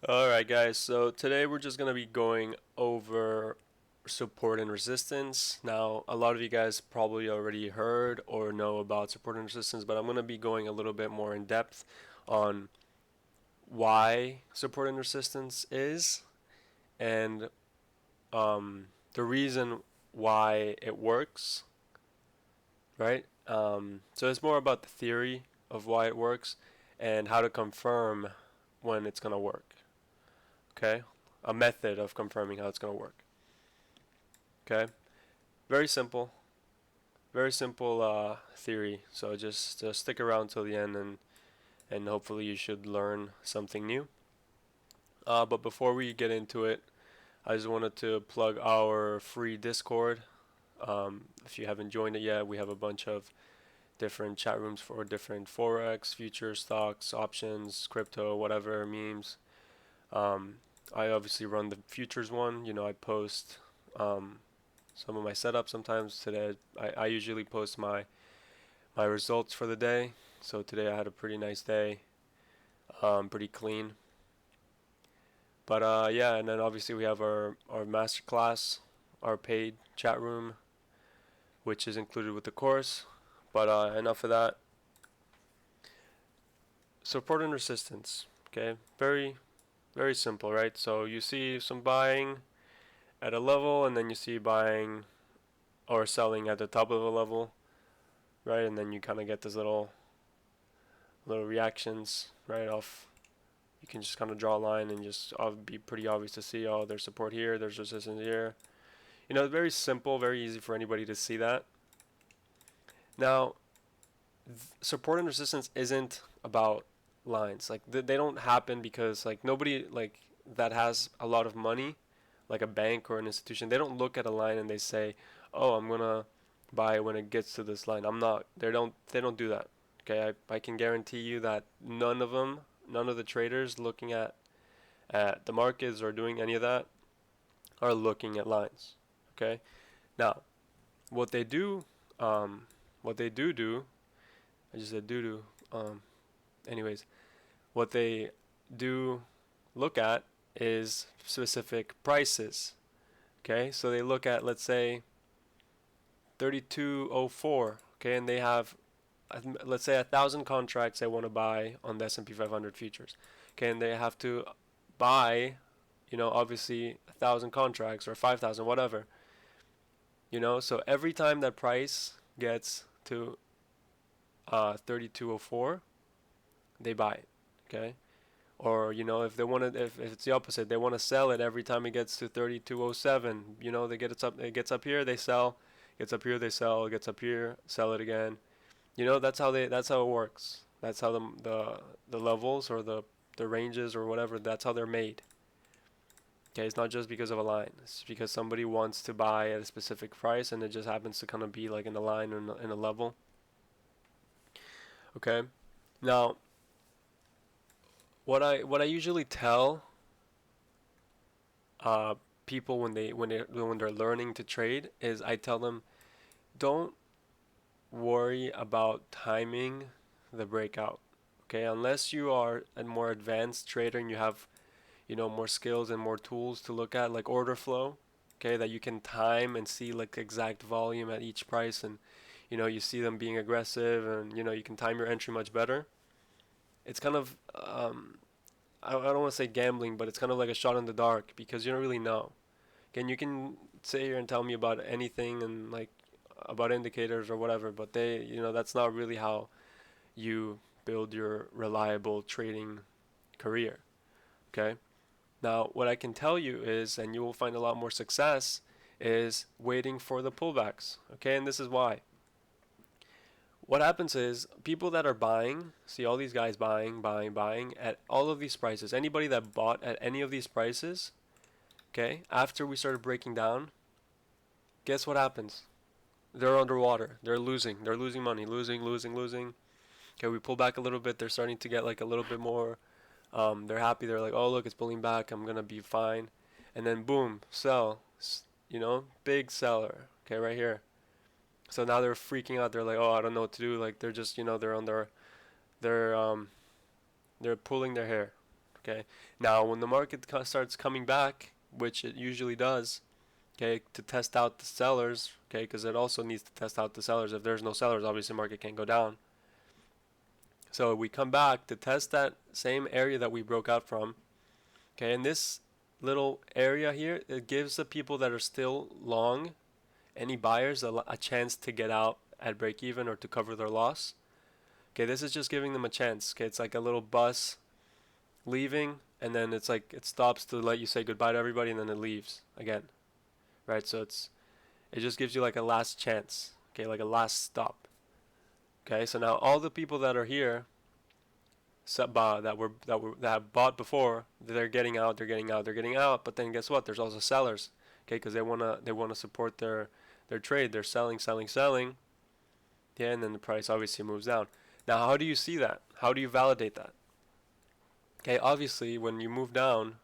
Alright guys, so today we're just going to be going over support and resistance. Now, a lot of you guys probably already heard or know about support and resistance, but I'm going to be going a little bit more in depth on why support and resistance is and the reason why it works, right? So it's more about the theory of why it works and how to confirm when it's going to work. Okay? A method of confirming how it's going to work. Okay? Very simple. Very simple theory. So just stick around till the end and hopefully you should learn something new. But before we get into it, I just wanted to plug our free Discord. If you haven't joined it yet, we have a bunch of different chat rooms for different forex, futures, stocks, options, crypto, whatever, memes. Um, I obviously run the futures one. I post some of my setups sometimes. Today, I usually post my results for the day. So today I had a pretty nice day, pretty clean. But yeah, and then obviously we have our master class, our paid chat room, which is included with the course. But enough of that. Support and resistance. Okay, very simple, right? So you see some buying at a level, and then you see buying or selling at the top of a level, right? And then you kind of get this little reactions right off. You can just kind of draw a line and just be pretty obvious to see. Oh, there's support here, there's resistance here. Very simple, very easy for anybody to see that. Now, support and resistance isn't about lines. Like they don't happen because like nobody like that has a lot of money, like a bank or an institution, they don't look at a line and they say, "Oh, I'm gonna buy when it gets to this line." I'm not. They don't do that. Okay, I can guarantee you that none of the traders looking at the markets or doing any of that are looking at lines. Okay, now what they do, what they do, I just said do. Anyways, what they do look at is specific prices. Okay, so they look at, let's say, 3204. Okay, and they have, let's say, 1,000 contracts they want to buy on the S&P 500 futures. Okay, and they have to buy, obviously 1,000 contracts or 5,000, whatever. So every time that price gets to 3204, they buy it. Okay, or if they want to, if it's the opposite, they want to sell it every time it gets to 3207. They get it gets up here, they sell, gets up here, they sell, it gets up here, sell it again. That's how it works. That's how the levels or the ranges or whatever, that's how they're made. Okay, it's not just because of a line. It's because somebody wants to buy at a specific price and it just happens to kind of be like in a line or in a level. Okay. Now, what I usually tell uh, people when they're learning to trade is I tell them, don't worry about timing the breakout. Okay, unless you are a more advanced trader and you have more skills and more tools to look at, like order flow. Okay, that you can time and see like exact volume at each price, and you see them being aggressive, and you can time your entry much better. It's kind of I don't want to say gambling, but it's kind of like a shot in the dark because you don't really know. Again, you can sit here and tell me about anything and like about indicators or whatever, but that's not really how you build your reliable trading career. Okay. Now, what I can tell you is, and you will find a lot more success, is waiting for the pullbacks. Okay, and this is why. What happens is people that are buying, see all these guys buying at all of these prices. Anybody that bought at any of these prices, okay, after we started breaking down, guess what happens? They're underwater. They're losing. They're losing money. Losing. Okay, we pull back a little bit. They're starting to get like a little bit more. They're happy. They're like, oh look, it's pulling back. I'm gonna be fine. And then boom, sell. Big seller. Okay, right here. So now they're freaking out. They're like, oh, I don't know what to do. Like they're just, they're on they're pulling their hair. Okay, now when the market starts coming back, which it usually does, okay, to test out the sellers, okay, because it also needs to test out the sellers. If there's no sellers, obviously the market can't go down. So we come back to test that same area that we broke out from. Okay, and this little area here, it gives the people that are still long, any buyers, a chance to get out at break even or to cover their loss. Okay, this is just giving them a chance. Okay, it's like a little bus leaving, and then it's like it stops to let you say goodbye to everybody, and then it leaves again. Right, so it just gives you like a last chance. Okay, like a last stop. Okay, so now all the people that are here, that have bought before, they're getting out, they're getting out, they're getting out. But then guess what? There's also sellers. Okay, because they wanna support their trade. They're selling, selling, selling. Yeah, and then the price obviously moves down. Now, how do you see that? How do you validate that? Okay, obviously when you move down,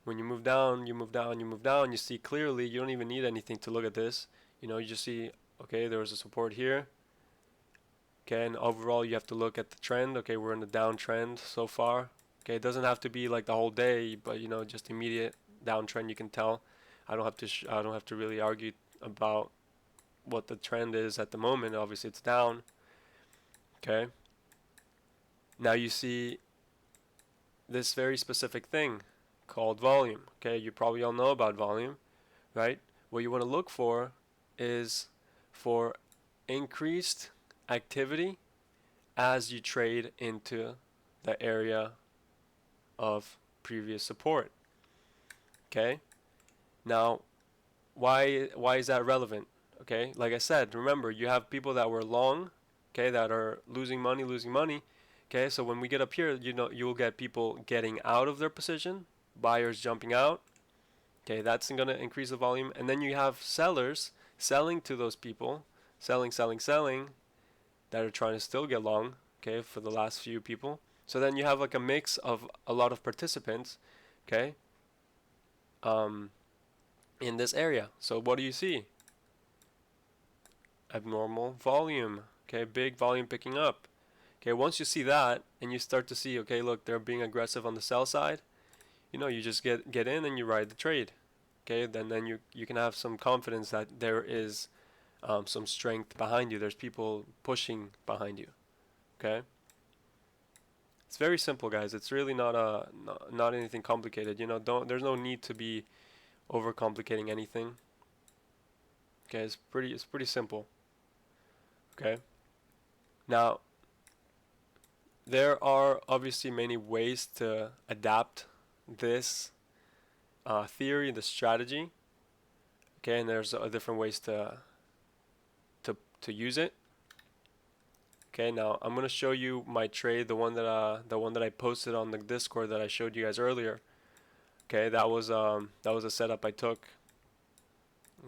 you move down, you move down, you move down, you see clearly. You don't even need anything to look at this. You just see, okay, there was a support here. Okay, and overall you have to look at the trend. Okay, we're in the downtrend so far. Okay, it doesn't have to be like the whole day, but just immediate downtrend you can tell. I don't have to really argue about what the trend is at the moment. Obviously it's down. Okay. Now you see this very specific thing called volume. Okay, you probably all know about volume, right? What you want to look for is for increased activity as you trade into the area of previous support. Okay, now why is that relevant? Okay, like I said, remember you have people that were long, okay, that are losing money. Okay, so when we get up here, you will get people getting out of their position, buyers jumping out. Okay, that's going to increase the volume, and then you have sellers selling to those people, selling, selling, selling, that are trying to still get long. Okay, for the last few people. So then you have like a mix of a lot of participants. Okay, in this area. So what do you see? Abnormal volume. Okay, big volume picking up. Okay, once you see that and you start to see, okay, look, they're being aggressive on the sell side, you just get in and you ride the trade. Okay, then you can have some confidence that there is some strength behind you. There's people pushing behind you. Okay, it's very simple, guys. It's really not anything complicated. There's no need to be overcomplicating anything. Okay, it's pretty simple. Okay, now there are obviously many ways to adapt this theory, the strategy. Okay, and there's different ways to use it. Okay, now I'm gonna show you my trade, the one that I posted on the Discord that I showed you guys earlier. Okay, that was a setup I took.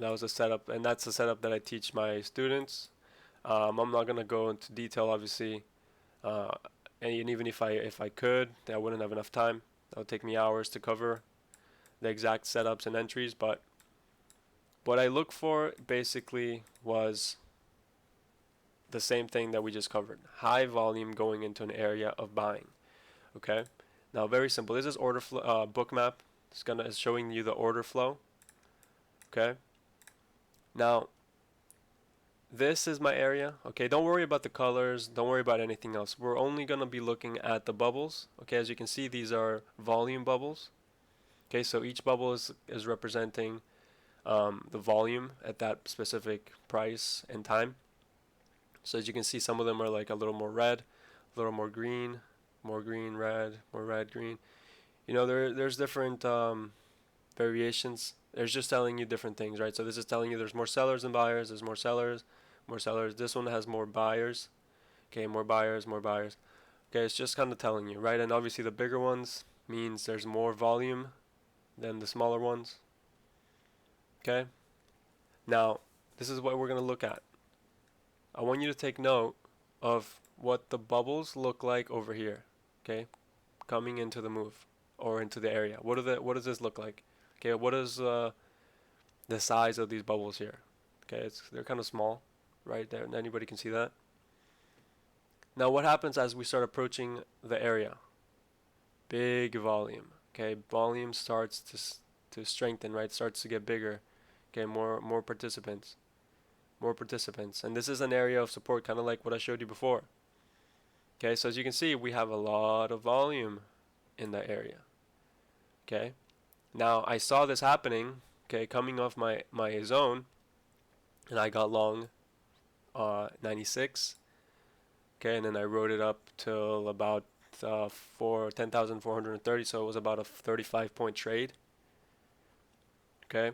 That was a setup, and that's a setup that I teach my students. I'm not gonna go into detail, obviously, and even if I could, I wouldn't have enough time. That would take me hours to cover the exact setups and entries. But what I look for basically was the same thing that we just covered: high volume going into an area of buying. Okay. Now, very simple. This is order flow book map. It's showing you the order flow. Okay. Now, this is my area. Okay, don't worry about the colors. Don't worry about anything else. We're only going to be looking at the bubbles. Okay, as you can see, these are volume bubbles. Okay, so each bubble is representing the volume at that specific price and time. So as you can see, some of them are like a little more red, a little more green, red, more red, green. There's different variations. There's just telling you different things, right? So this is telling you there's more sellers than buyers. There's more sellers, more sellers. This one has more buyers. Okay, more buyers, more buyers. Okay, it's just kind of telling you, right? And obviously the bigger ones means there's more volume than the smaller ones. Okay? Now, this is what we're going to look at. I want you to take note of what the bubbles look like over here. Okay? Coming into the move or into the area. What does this look like? Okay, what is the size of these bubbles here? Okay, they're kind of small, right there. Anybody can see that. Now, what happens as we start approaching the area? big volume. Okay, volume starts to strengthen, right? Starts to get bigger. Okay, more participants, more participants, and this is an area of support, kind of like what I showed you before. Okay, so as you can see, we have a lot of volume in that area. Okay, now I saw this happening. Okay, coming off my zone, and I got long 96. Okay, and then I wrote it up till about for 10,430, so it was about a 35-point trade. Okay,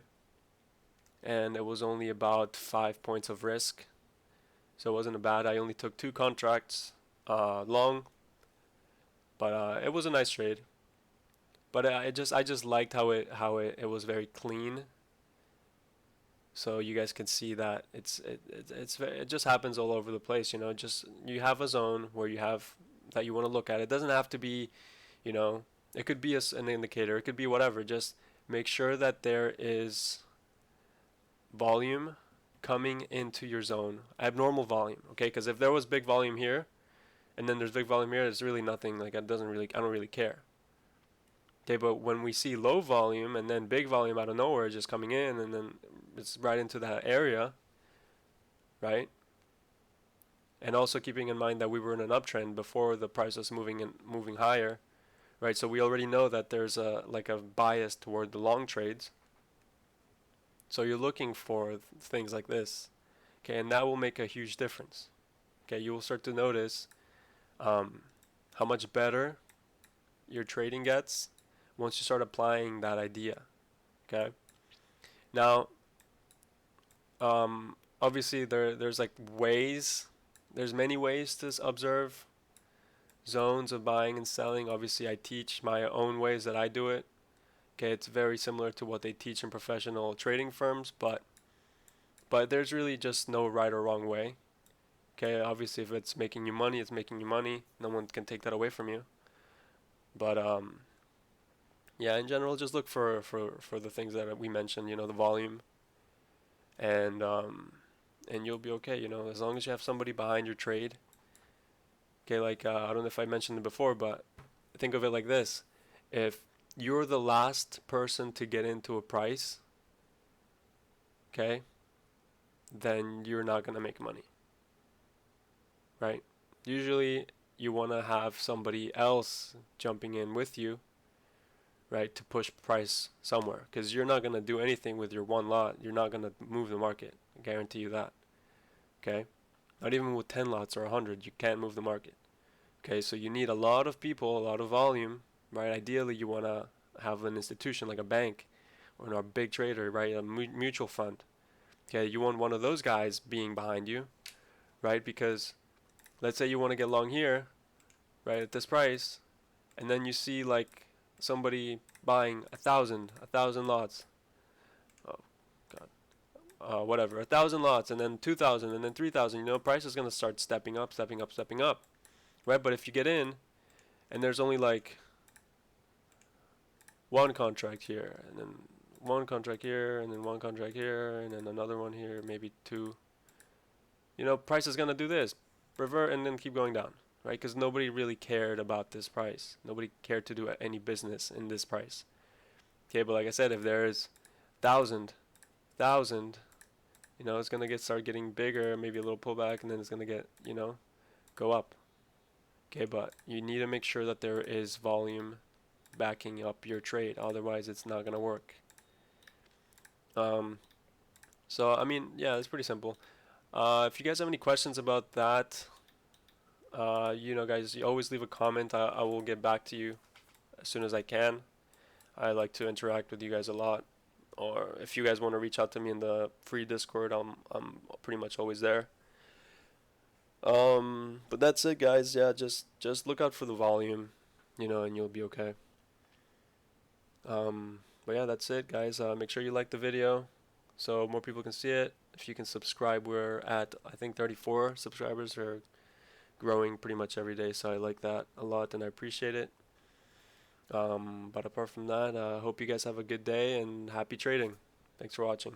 and it was only about 5 points of risk, so it wasn't a bad. I only took two contracts long, but it was a nice trade. But I just liked how it was very clean. So you guys can see that it just happens all over the place. Just you have a zone where you have that you want to look at. It doesn't have to be, you know, it could be an indicator. It could be whatever. Just make sure that there is volume coming into your zone, abnormal volume. Okay, because if there was big volume here and then there's big volume here, there's really nothing. Like it doesn't really, I don't really care. Okay, but when we see low volume and then big volume out of nowhere just coming in and then it's right into that area, right? And also keeping in mind that we were in an uptrend before the price was moving higher, right? So we already know that there's a bias toward the long trades. So you're looking for things like this, okay, and that will make a huge difference. Okay, you will start to notice how much better your trading gets once you start applying that idea. Okay. Now, obviously there's like ways. There's many ways to observe zones of buying and selling. Obviously, I teach my own ways that I do it. Okay, it's very similar to what they teach in professional trading firms, but there's really just no right or wrong way. Okay, obviously if it's making you money, it's making you money. No one can take that away from you. But yeah, in general, just look for the things that we mentioned. The volume, and you'll be okay. As long as you have somebody behind your trade. Okay, like I don't know if I mentioned it before, but think of it like this: if you're the last person to get into a price, okay, then you're not gonna make money, right? Usually, you want to have somebody else jumping in with you, right, to push price somewhere, because you're not gonna do anything with your one lot. You're not gonna move the market. I guarantee you that. Okay, not even with 10 lots or 100, you can't move the market. Okay, so you need a lot of people, a lot of volume, right? Ideally, you want to have an institution like a bank or a big trader, right? A mutual fund. Okay, you want one of those guys being behind you, right? Because let's say you want to get long here, right, at this price, and then you see like somebody buying a thousand lots. Oh God, whatever, 1,000 lots, and then 2,000, and then 3,000. Price is gonna start stepping up, stepping up, stepping up, right? But if you get in and there's only like one contract here, and then one contract here, and then one contract here, and then another one here, maybe two. Price is gonna do this, revert, and then keep going down, right? Because nobody really cared about this price. Nobody cared to do any business in this price. Okay, but like I said, if there's thousand, it's gonna start getting bigger, maybe a little pullback, and then it's gonna get, go up. Okay, but you need to make sure that there is volume backing up your trade. Otherwise, it's not gonna work. So I mean, yeah, it's pretty simple. If you guys have any questions about that, guys, you always leave a comment. I will get back to you as soon as I can. I like to interact with you guys a lot. Or if you guys want to reach out to me in the free Discord, I'm pretty much always there. But that's it, guys. Yeah, just look out for the volume, and you'll be okay. But yeah, that's it, guys. Make sure you like the video so more people can see it. If you can subscribe, we're at, I think, 34 subscribers. Are growing pretty much every day, so I like that a lot and I appreciate it. But apart from that, I hope you guys have a good day and happy trading. Thanks for watching.